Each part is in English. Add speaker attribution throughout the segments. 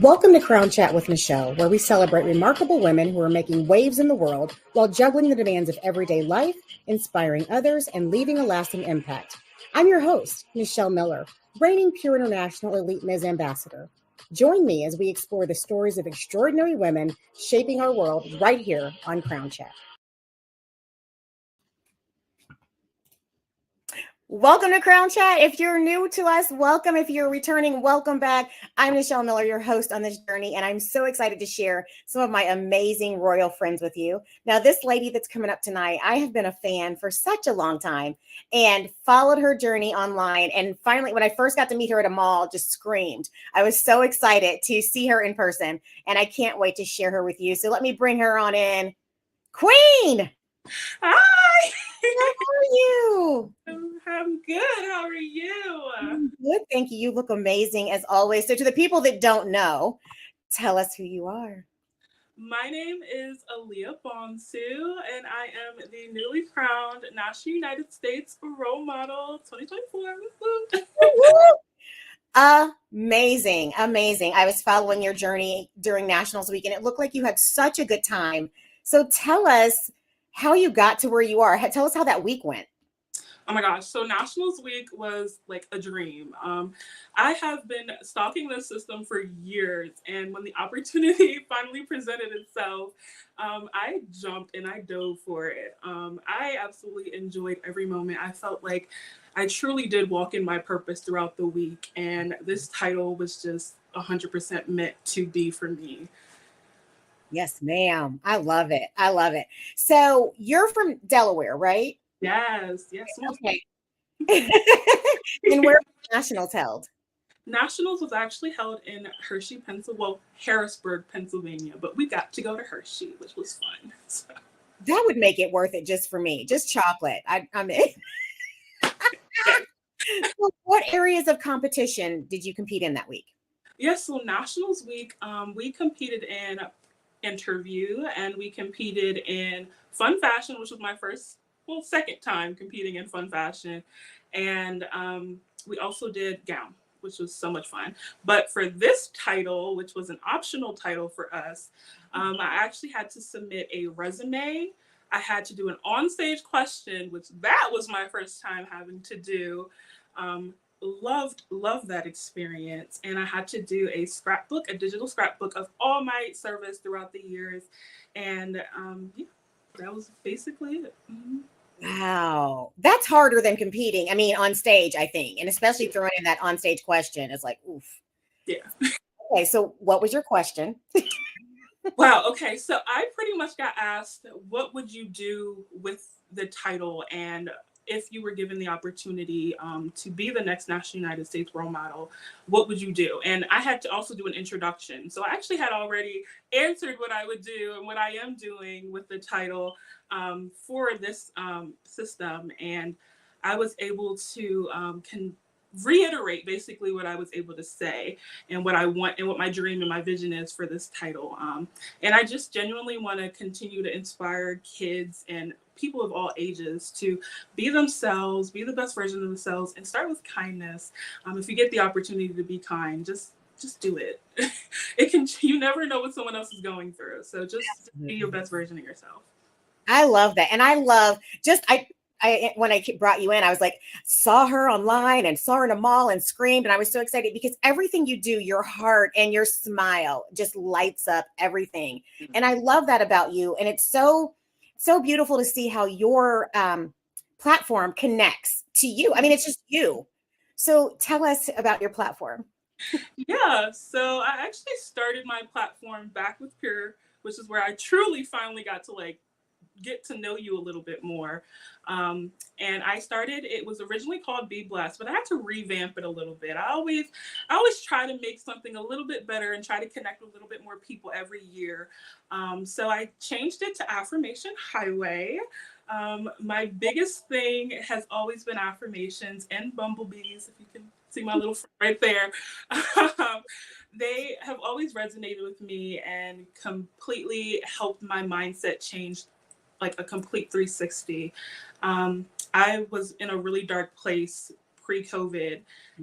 Speaker 1: Welcome to Crown Chat with Nichelle, where we celebrate remarkable women who are making waves in the world while juggling the demands of everyday life, inspiring others, and leaving a lasting impact. I'm your host, Nichelle Miller, reigning Pure International Elite Ms. Ambassador. Join me as we explore the stories of extraordinary women shaping our world right here on Crown Chat. Welcome to Crown Chat. If you're new to us, welcome. If you're returning, welcome back. I'm Nichelle Miller, your host on this journey, and I'm so excited to share some of my amazing royal friends with you. Now, this lady that's coming up tonight, I have been a fan for such a long time and followed her journey online. And finally, when I first got to meet her at a mall, just screamed. I was so excited to see her in person, and I can't wait to share her with you. So let me bring her on in. Queen!
Speaker 2: Hi!
Speaker 1: How are you?
Speaker 2: I'm good. How are you?
Speaker 1: I'm good, thank you. You look amazing as always. So, to the people that don't know, tell us who you are.
Speaker 2: My name is Aliyah Bonsu, and I am the newly crowned National United States Role Model 2024.
Speaker 1: Amazing, amazing. I was following your journey during Nationals Week, and it looked like you had such a good time. So, tell us how you got to where you are. Tell us how that week went.
Speaker 2: Oh my gosh. So Nationals Week was like a dream. I have been stalking this system for years. And when the opportunity finally presented itself, I jumped and I dove for it. I absolutely enjoyed every moment. I felt like I truly did walk in my purpose throughout the week. And this title was just 100% meant to be for me.
Speaker 1: Yes, ma'am. I love it. I love it. So, you're from Delaware, right?
Speaker 2: Yes, yes.
Speaker 1: Okay. And where are Nationals held?
Speaker 2: Nationals was actually held in Hershey, Pennsylvania, well, Harrisburg, Pennsylvania, but we got to go to Hershey, which was fun. So.
Speaker 1: That would make it worth it just for me. Just chocolate. I'm in. So what areas of competition did you compete in that week?
Speaker 2: Yes, so Nationals Week, we competed in interview and we competed in fun fashion, which was my second time competing in fun fashion. And we also did gown, which was so much fun. But for this title, which was an optional title for us, I actually had to submit a resume. I had to do an onstage question, which that was my first time having to do. Loved that experience, and I had to do a digital scrapbook of all my service throughout the years, and yeah, that was basically it.
Speaker 1: Wow. That's harder than competing. I mean, on stage, I think, and especially throwing in that onstage question is like, oof.
Speaker 2: Yeah.
Speaker 1: Okay, so what was your question?
Speaker 2: Wow. Okay, so I pretty much got asked, what would you do with the title, and if you were given the opportunity to be the next National United States role model, what would you do? And I had to also do an introduction. So I actually had already answered what I would do and what I am doing with the title for this system. And I was able to reiterate basically what I was able to say and what I want and what my dream and my vision is for this title. And I just genuinely want to continue to inspire kids and people of all ages to be themselves, be the best version of themselves, and start with kindness. If you get the opportunity to be kind, just do it. You never know what someone else is going through. So just be your best version of yourself.
Speaker 1: I love that. And I love when I brought you in, I was like, saw her online and saw her in a mall and screamed. And I was so excited because everything you do, your heart and your smile just lights up everything. Mm-hmm. And I love that about you. And it's so beautiful to see how your platform connects to you. I mean, it's just you. So tell us about your platform.
Speaker 2: Yeah, so I actually started my platform back with Pure, which is where I truly finally got to get to know you a little bit more. And it was originally called Be Blessed, but I had to revamp it a little bit. I always try to make something a little bit better and try to connect with a little bit more people every year. So I changed it to Affirmation Highway. My biggest thing has always been affirmations and bumblebees, if you can see my little friend right there. They have always resonated with me and completely helped my mindset change, like a complete 360. I was in a really dark place pre-COVID.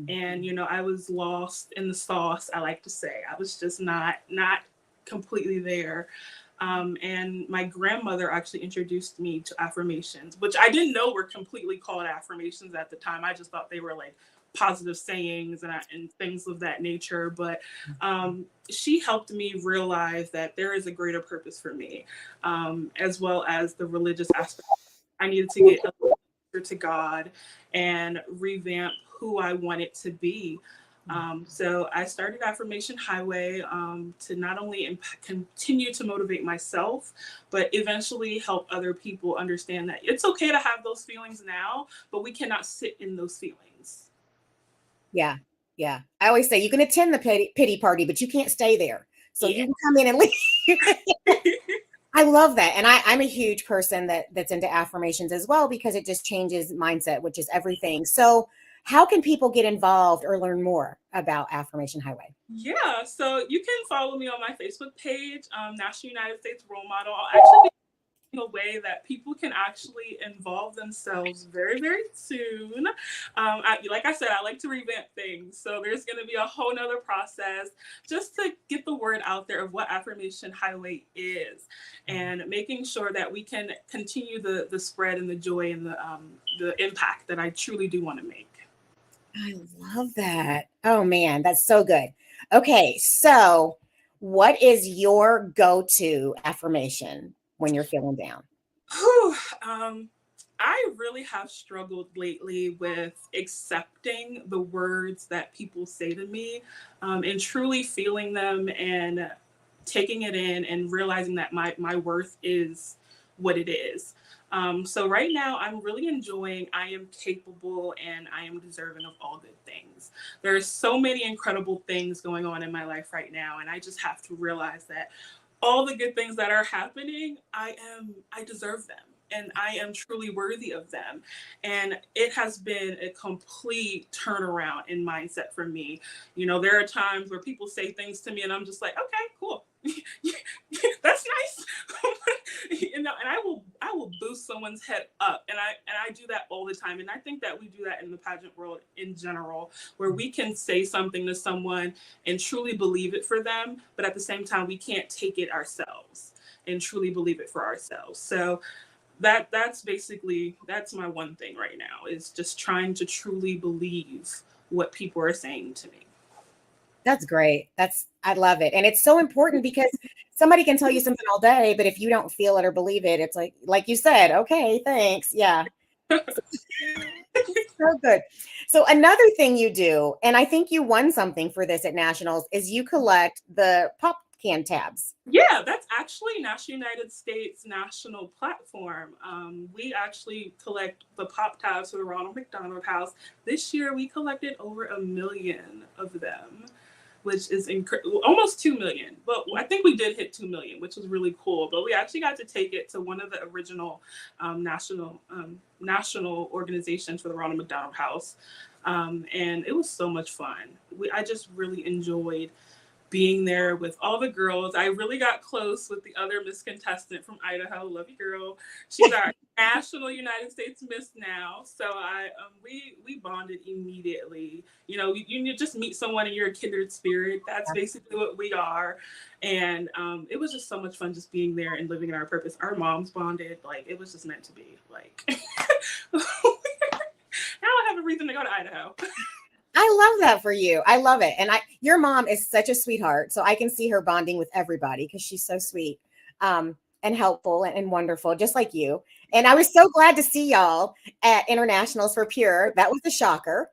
Speaker 2: And, you know, I was lost in the sauce, I like to say. I was just not completely there. And my grandmother actually introduced me to affirmations, which I didn't know were completely called affirmations at the time. I just thought they were like positive sayings and things of that nature. But she helped me realize that there is a greater purpose for me, as well as the religious aspect. I needed to get closer to God and revamp who I wanted to be. So I started Affirmation Highway to not only continue to motivate myself, but eventually help other people understand that it's okay to have those feelings now, but we cannot sit in those feelings.
Speaker 1: Yeah. Yeah. I always say you can attend the pity party, but you can't stay there. So
Speaker 2: Yeah.
Speaker 1: you can come in and leave. I love that. And I'm a huge person that's into affirmations as well, because it just changes mindset, which is everything. So how can people get involved or learn more about Affirmation Highway?
Speaker 2: Yeah, so you can follow me on my Facebook page, National United States Role Model. I'll actually be a way that people can actually involve themselves very, very soon. Like I said, I like to revamp things. So there's going to be a whole nother process just to get the word out there of what Affirmation Highway is, and making sure that we can continue the spread and the joy and the impact that I truly do want to make.
Speaker 1: I love that. Oh man, that's so good. Okay, so what is your go-to affirmation when you're feeling down?
Speaker 2: Whew, I really have struggled lately with accepting the words that people say to me, and truly feeling them and taking it in and realizing that my worth is what it is. So right now I'm really enjoying I am capable and I am deserving of all good things. There's so many incredible things going on in my life right now, and I just have to realize that all the good things that are happening, I deserve them and I am truly worthy of them. And it has been a complete turnaround in mindset for me. You know, there are times where people say things to me and I'm just like, okay, cool. That's nice. You know, and I will boost someone's head up. And I do that all the time. And I think that we do that in the pageant world in general, where we can say something to someone and truly believe it for them, but at the same time we can't take it ourselves and truly believe it for ourselves. So that's my one thing right now, is just trying to truly believe what people are saying to me.
Speaker 1: That's great. I love it. And it's so important because somebody can tell you something all day, but if you don't feel it or believe it, it's like you said, okay, thanks. Yeah. So good. So another thing you do, and I think you won something for this at Nationals, is you collect the pop can tabs.
Speaker 2: Yeah, that's actually National United States national platform. We actually collect the pop tabs for the Ronald McDonald House. This year we collected over 1 million of them, which is almost 2 million. But I think we did hit 2 million, which was really cool. But we actually got to take it to one of the original national organizations for the Ronald McDonald House. And it was so much fun. I just really enjoyed being there with all the girls. I really got close with the other Miss contestant from Idaho. Love you, girl. She's our national United States Miss now. So we bonded immediately. You know, you just meet someone and you're a kindred spirit. That's basically what we are. And it was just so much fun just being there and living in our purpose. Our moms bonded. Like, it was just meant to be. Like, now I have a reason to go to Idaho.
Speaker 1: I love that for you. I love it. And your mom is such a sweetheart. So I can see her bonding with everybody because she's so sweet, and helpful and wonderful, just like you. And I was so glad to see y'all at Internationals for Pure. That was a shocker.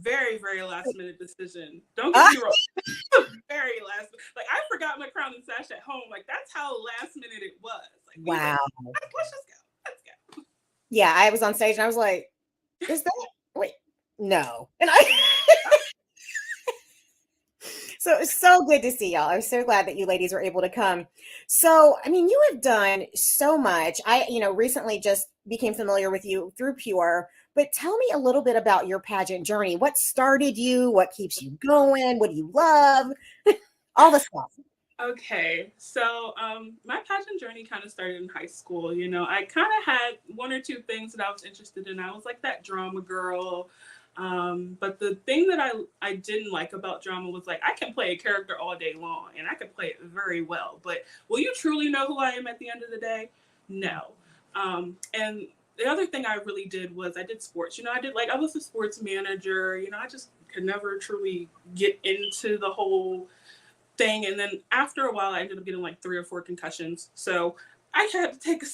Speaker 2: Very, very last minute decision. Don't get me wrong. Very last. Like, I forgot my crown and sash at home. Like, that's how last minute it was. Like,
Speaker 1: Wow.
Speaker 2: let's just go. Let's go.
Speaker 1: Yeah, I was on stage and I was like, is that wait? No. And so it's so good to see y'all. I'm so glad that you ladies were able to come. So, I mean, you have done so much. I, recently just became familiar with you through Pure, but tell me a little bit about your pageant journey. What started you? What keeps you going? What do you love? All the stuff.
Speaker 2: Okay, so my pageant journey kind of started in high school. You know, I kind of had one or two things that I was interested in. I was like that drama girl. But the thing that I didn't like about drama was like I can play a character all day long and I can play it very well. But will you truly know who I am at the end of the day? No. And the other thing I really did was I did sports. I was a sports manager. I just could never truly get into the whole thing. And then after a while, I ended up getting like 3 or 4 concussions. So I had to take a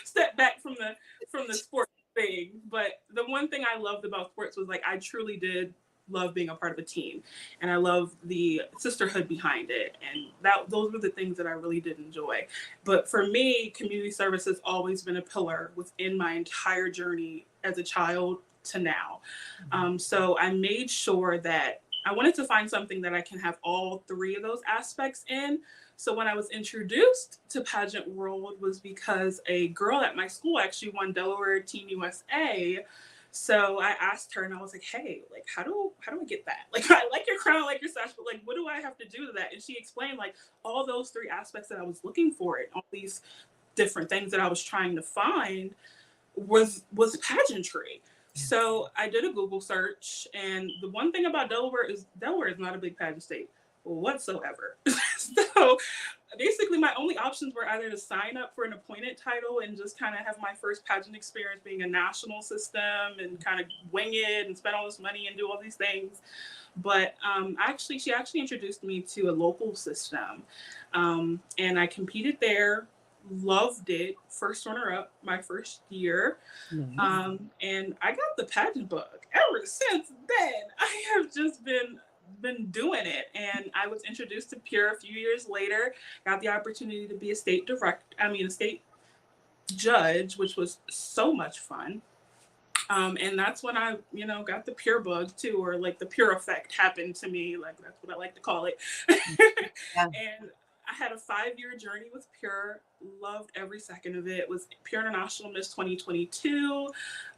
Speaker 2: step back from the sport thing. But the one thing I loved about sports was like I truly did love being a part of a team, and I love the sisterhood behind it, and those were the things that I really did enjoy. But for me, community service has always been a pillar within my entire journey as a child to now. So I made sure that I wanted to find something that I can have all 3 of those aspects in. So when I was introduced to pageant world was because a girl at my school actually won Delaware Team USA. So I asked her and I was like, hey, like, how do I get that? Like, I like your crown, I like your sash, but like, what do I have to do to that? And she explained like all those 3 aspects that I was looking for and all these different things that I was trying to find was pageantry. So I did a Google search, and the one thing about Delaware is not a big pageant state whatsoever. So basically my only options were either to sign up for an appointed title and just kind of have my first pageant experience being a national system and kind of wing it and spend all this money and do all these things. But she actually introduced me to a local system, and I competed there, loved it, first runner up my first year.
Speaker 1: Nice.
Speaker 2: And I got the pageant bug. Ever since then, I have just been doing it. And I was introduced to Pure a few years later, got the opportunity to be a state judge, which was so much fun. And that's when I, got the Pure bug too, or like the Pure effect happened to me. Like that's what I like to call it.
Speaker 1: Yeah.
Speaker 2: And I had a 5-year journey with Pure. Loved every second of it. Was Pure International Miss 2022.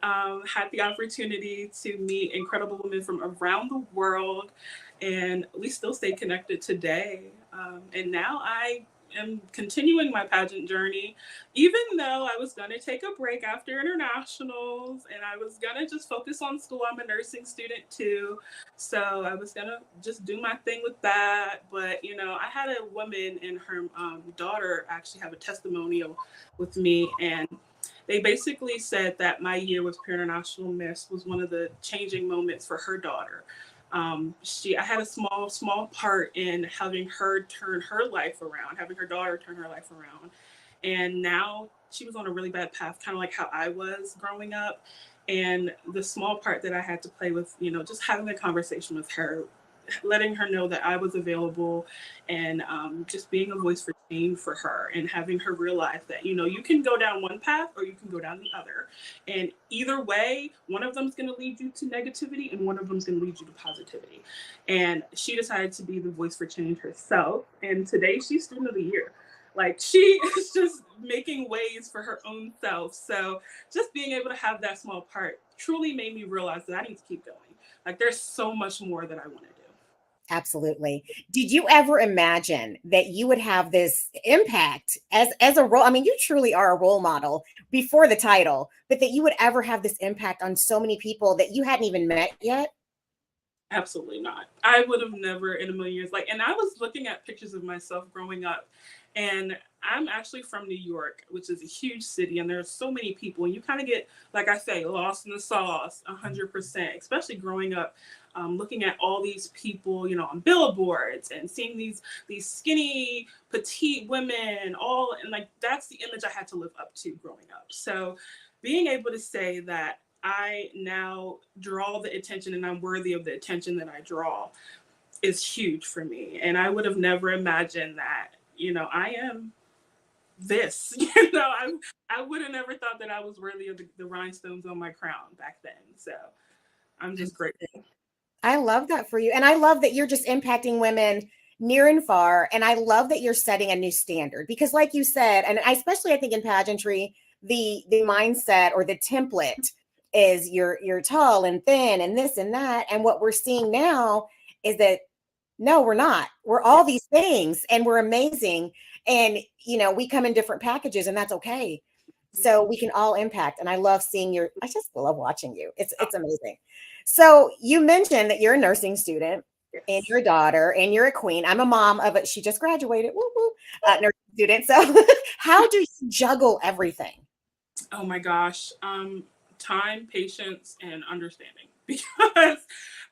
Speaker 2: Had the opportunity to meet incredible women from around the world, and we still stay connected today. And now I am continuing my pageant journey, even though I was going to take a break after internationals and I was going to just focus on school. I'm a nursing student too. So I was going to just do my thing with that. But, I had a woman and her daughter actually have a testimonial with me. And they basically said that my year with Pure International Miss was one of the changing moments for her daughter. I had a small part in having her turn her life around, having her daughter turn her life around. And now she was on a really bad path, kind of like how I was growing up. And the small part that I had to play with, just having a conversation with her, letting her know that I was available, and just being a voice for change for her, and having her realize that, you can go down one path or you can go down the other. And either way, one of them is going to lead you to negativity and one of them is going to lead you to positivity. And she decided to be the voice for change herself. And today she's student of the year. Like, she is just making ways for her own self. So just being able to have that small part truly made me realize that I need to keep going. Like, there's so much more that I want to do.
Speaker 1: Absolutely. Did you ever imagine that you would have this impact as a role? I mean, you truly are a role model before the title, but that you would ever have this impact on so many people that you hadn't even met yet?
Speaker 2: Absolutely not. I would have never in a million years. And I was looking at pictures of myself growing up, and I'm actually from New York, which is a huge city, and there's so many people, and you kind of get, like I say, lost in the sauce 100%, especially growing up, looking at all these people, on billboards and seeing these skinny, petite women, all, and like that's the image I had to live up to growing up. So being able to say that I now draw the attention and I'm worthy of the attention that I draw is huge for me. And I would have never imagined that, I am this, I would have never thought that I was worthy of the rhinestones on my crown back then. So I'm just grateful.
Speaker 1: I love that for you. And I love that you're just impacting women near and far. And I love that you're setting a new standard because, like you said, and especially I think in pageantry, the mindset or the template is you're tall and thin and this and that. And what we're seeing now is that no, we're not. We're all these things and we're amazing. And we come in different packages and that's okay. So we can all impact. And I love seeing I just love watching you. It's amazing. So you mentioned that you're a nursing student and
Speaker 2: Yes.
Speaker 1: you're a daughter and you're a queen. I'm a mom of it. She just graduated. Woo woo. Nursing student. So how do you juggle everything?
Speaker 2: Oh my gosh. Time, patience, and understanding. Because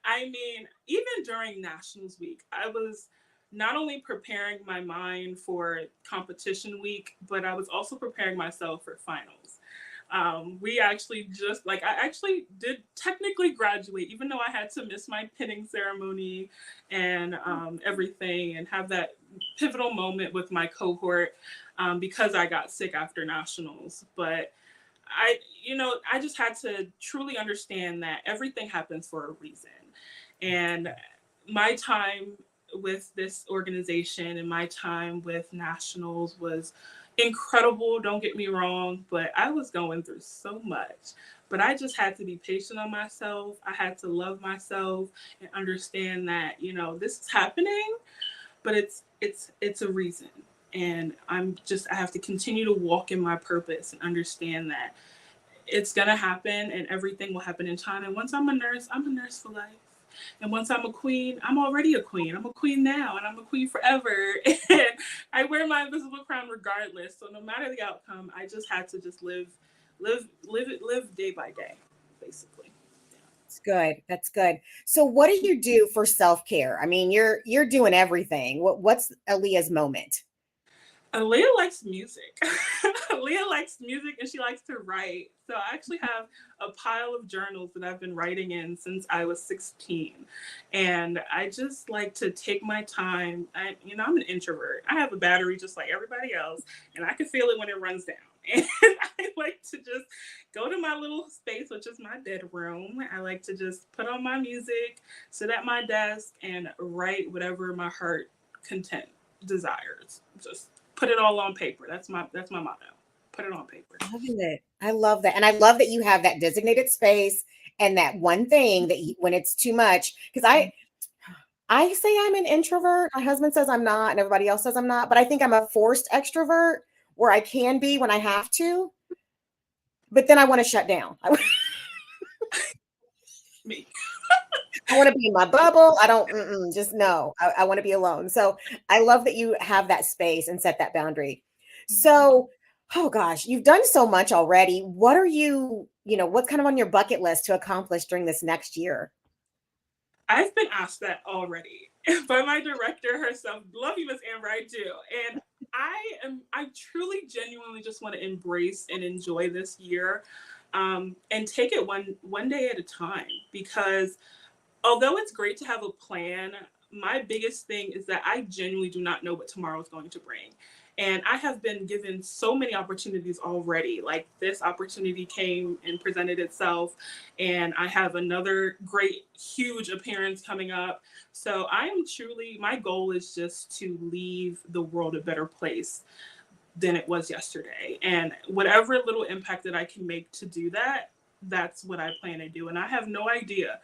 Speaker 2: I mean, even during Nationals Week, I was not only preparing my mind for competition week, but I was also preparing myself for finals. We actually just like I actually did technically graduate, even though I had to miss my pinning ceremony and everything, and have that pivotal moment with my cohort because I got sick after nationals. But I just had to truly understand that everything happens for a reason. And my time with this organization and my time with nationals was incredible. Don't get me wrong, but I was going through so much. But I just had to be patient on myself. I had to love myself and understand that, this is happening, but it's a reason. And I have to continue to walk in my purpose and understand that it's gonna happen and everything will happen in time. And once I'm a nurse for life. And once I'm a queen, I'm already a queen. I'm a queen now and I'm a queen forever. And I wear my invisible crown regardless. So no matter the outcome, I just had to just live day by day, basically.
Speaker 1: It's good. That's good. So what do you do for self-care? I mean, you're doing everything. What's Aliyah's moment?
Speaker 2: Aliyah likes music. Aliyah likes music and she likes to write. So I actually have a pile of journals that I've been writing in since I was 16. And I just like to take my time. I'm an introvert. I have a battery just like everybody else, and I can feel it when it runs down. And I like to just go to my little space, which is my bedroom. I like to just put on my music, sit at my desk, and write whatever my heart content desires. Just put it all on paper. That's my motto. Put it on paper.
Speaker 1: Love it. I love that. And I love that you have that designated space and that one thing that when it's too much, because I say I'm an introvert. My husband says I'm not, and everybody else says I'm not, but I think I'm a forced extrovert where I can be when I have to, but then I want to shut down.
Speaker 2: Me.
Speaker 1: I want to be in my bubble. I don't just no. I want to be alone. So I love that you have that space and set that boundary. So, oh gosh, you've done so much already. What are what's kind of on your bucket list to accomplish during this next year?
Speaker 2: I've been asked that already by my director herself. Love you, Miss Amber. I do. And I truly genuinely just want to embrace and enjoy this year, and take it one day at a time, because although it's great to have a plan, my biggest thing is that I genuinely do not know what tomorrow is going to bring. And I have been given so many opportunities already. Like, this opportunity came and presented itself, and I have another great, huge appearance coming up. So my goal is just to leave the world a better place than it was yesterday. And whatever little impact that I can make to do that, that's what I plan to do. And I have no idea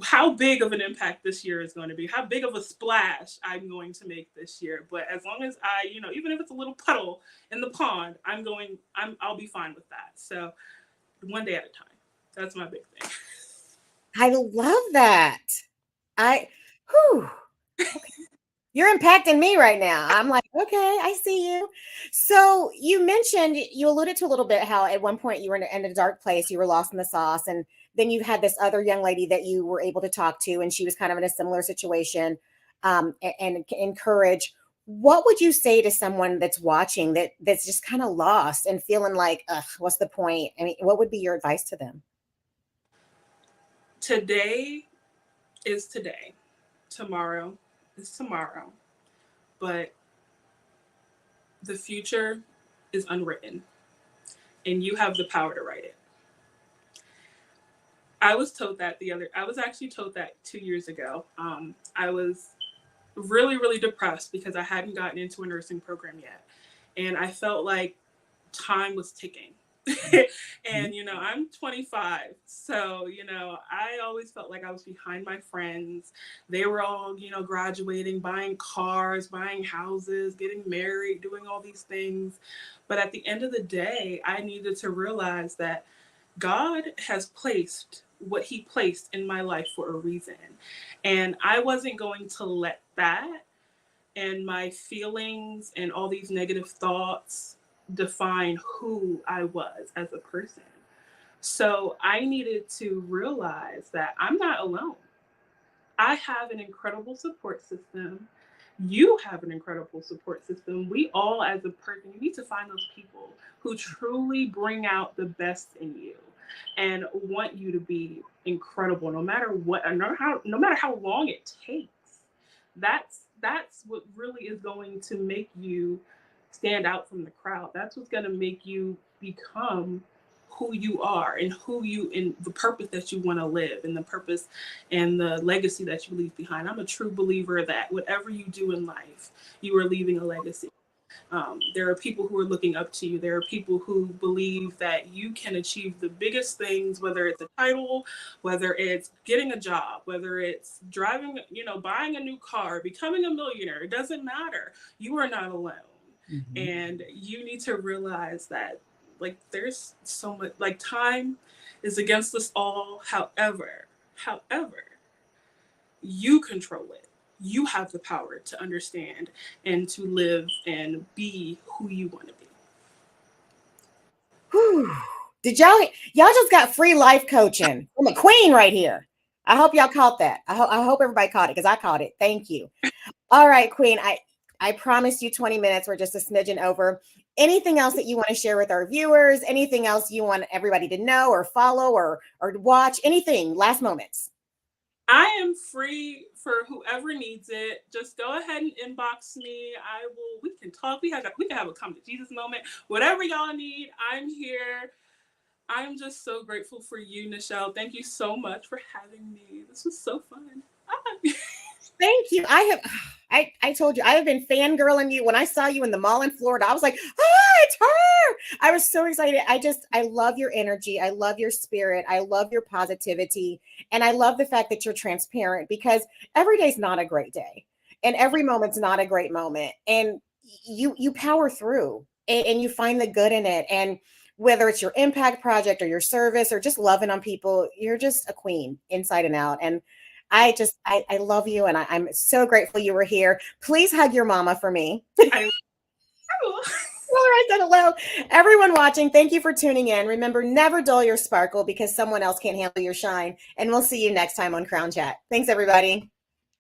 Speaker 2: how big of an impact this year is going to be, how big of a splash I'm going to make this year. But as long as even if it's a little puddle in the pond, I'll be fine with that. So one day at a time. That's my big thing.
Speaker 1: I love that. I whew. You're impacting me right now. I'm like, okay, I see you. So you alluded to a little bit how at one point you were in a dark place, you were lost in the sauce, and then you had this other young lady that you were able to talk to, and she was kind of in a similar situation, and encourage. What would you say to someone that's watching that's just kind of lost and feeling like, ugh, what's the point? I mean, what would be your advice to them?
Speaker 2: Today is today. Tomorrow is tomorrow. But the future is unwritten, and you have the power to write it. I was actually told that 2 years ago. I was really, really depressed because I hadn't gotten into a nursing program yet. And I felt like time was ticking. And, I'm 25. So, I always felt like I was behind my friends. They were all, graduating, buying cars, buying houses, getting married, doing all these things. But at the end of the day, I needed to realize that God has placed what he placed in my life for a reason. And I wasn't going to let that and my feelings and all these negative thoughts define who I was as a person. So I needed to realize that I'm not alone. I have an incredible support system. You have an incredible support system. We all, as a person, you need to find those people who truly bring out the best in you and want you to be incredible, no matter what, no matter how long it takes. That's what really is going to make you stand out from the crowd. That's what's going to make you become who you are and who you and the purpose that you want to live and the purpose and the legacy that you leave behind. I'm a true believer that whatever you do in life, you are leaving a legacy. There are people who are looking up to you. There are people who believe that you can achieve the biggest things, whether it's a title, whether it's getting a job, whether it's driving, buying a new car, becoming a millionaire. It doesn't matter. You are not alone. Mm-hmm. And you need to realize that, like, there's so much, like, time is against us all. However, you control it. You have the power to understand and to live and be who you want to be.
Speaker 1: Whew. Did y'all just got free life coaching from a queen right here. I hope y'all caught that. I hope everybody caught it because I caught it. Thank you. All right, Queen. I promised you 20 minutes. We're just a smidgen over. Anything else that you want to share with our viewers? Anything else you want everybody to know or follow or watch? Anything? Last moments.
Speaker 2: I am free for whoever needs it. Just go ahead and inbox me. We can talk. We can have a come to Jesus moment. Whatever y'all need, I'm here. I'm just so grateful for you, Nichelle. Thank you so much for having me. This was so fun.
Speaker 1: Thank you. I told you, I have been fangirling you. When I saw you in the mall in Florida, I was like, it's her. I was so excited. I love your energy. I love your spirit. I love your positivity. And I love the fact that you're transparent because every day's not a great day. And every moment's not a great moment. And you power through and you find the good in it. And whether it's your impact project or your service or just loving on people, you're just a queen inside and out. And I love you. And I'm so grateful you were here. Please hug your mama for me. I will. I said hello. Everyone watching, thank you for tuning in. Remember, never dull your sparkle because someone else can't handle your shine. And we'll see you next time on Crown Chat. Thanks, everybody.